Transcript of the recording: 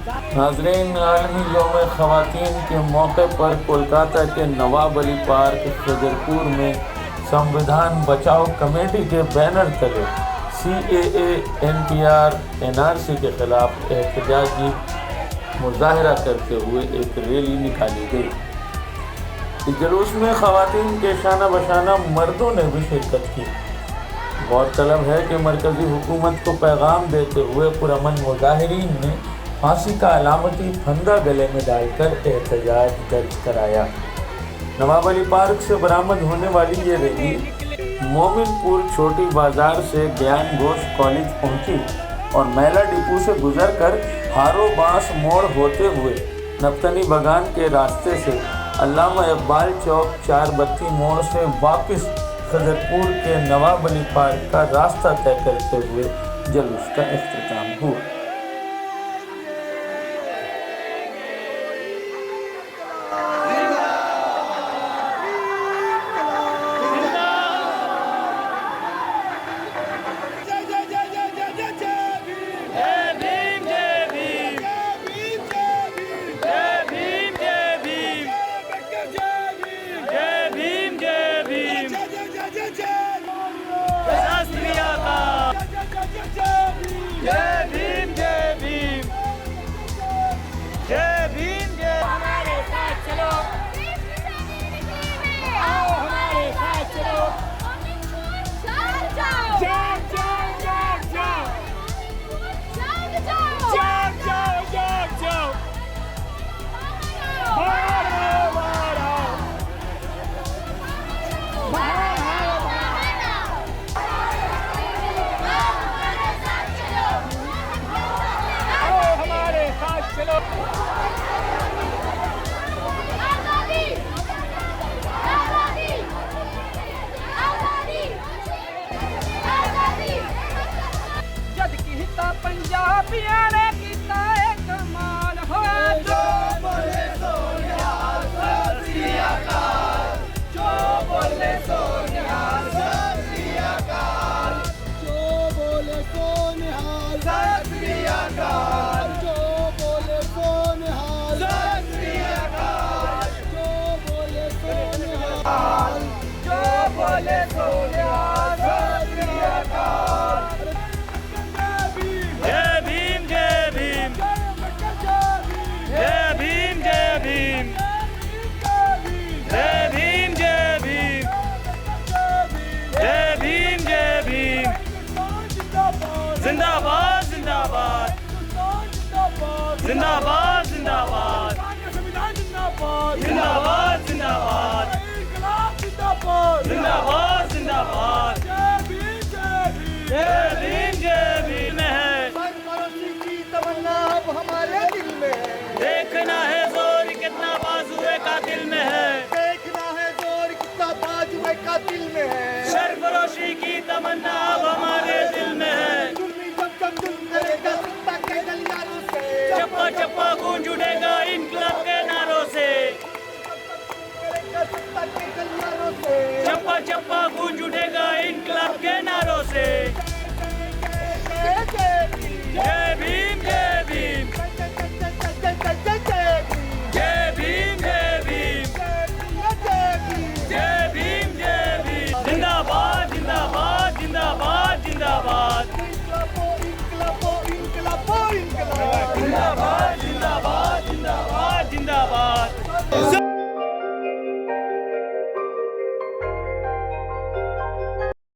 नाज़रीन, आलमी यौम ख़वातीन के मौके पर कोलकाता के नवाब अली पार्क खजरपुर में संविधान बचाओ कमेटी के बैनर तले CAA, NPR, NRC के खिलाफ एहतजाजी मुजाहरा करते हुए एक रैली निकाली गई। इस जुलूस में ख़वातीन के शाना बशाना मर्दों ने भी शिरकत की। गौरतलब है कि मरकज़ी हुकूमत को पैगाम देते हुए पुरअमन मुजाहिरीन ने फांसी का अलामती फंदा गले में डालकर एहतजाज दर्ज कराया। नवाब अली पार्क से बरामद होने वाली ये रैली मोमिनपुर छोटी बाजार से ज्ञान घोष कॉलेज पहुंची और मेला डिपो से गुजरकर हारो बांस मोड़ होते हुए नफ्तनी बगान के रास्ते से अल्लामा इकबाल चौक 4 बत्ती मोड़ से वापस खजरपुर के नवाब अली पार्क का रास्ता तय करते हुए जुलूस का इख्तिताम हुआ। हमारे साथ चलो, आओ हमारे साथ चलो, जाग जाओ, जाग जाओ, जाग जाओ, जाग जाओ, जाग जाओ, बाहर आओ, बाहर आओ, बाहर आओ, आओ हमारे साथ चलो। पंजाबियां ने कीता है कमाल हो, जो बोले सोनिहाल सत श्री अकाल, जो बोले सोनिहाल सत श्री अकाल, जो बोले सोनिहाल सत श्री अकाल, जो बोले सोनिहाल सत श्री अकाल, जो बोले सोनिहाल, जो बोले सोनिहाल सत श्री अकाल। जिंदाबाद जिंदाबाद जिंदाबाद जिंदाबाद जिंदाबाद जिंदाबाद जिंदाबाद जिंदाबाद जय भीम जय भीम है की तमन्ना अब हमारे दिल में है, देखना है जोर कितना बाजुए का दिल में है, देखना है जोर कितना बाजुए का दिल में है, सरफरोशी की तमन्ना अब हमारे दिल में है, चप्पा चप्पा गूंज उठेगा इनकलाब के नारों से, चप्पा चप्पा गूंज उठेगा इनकलाब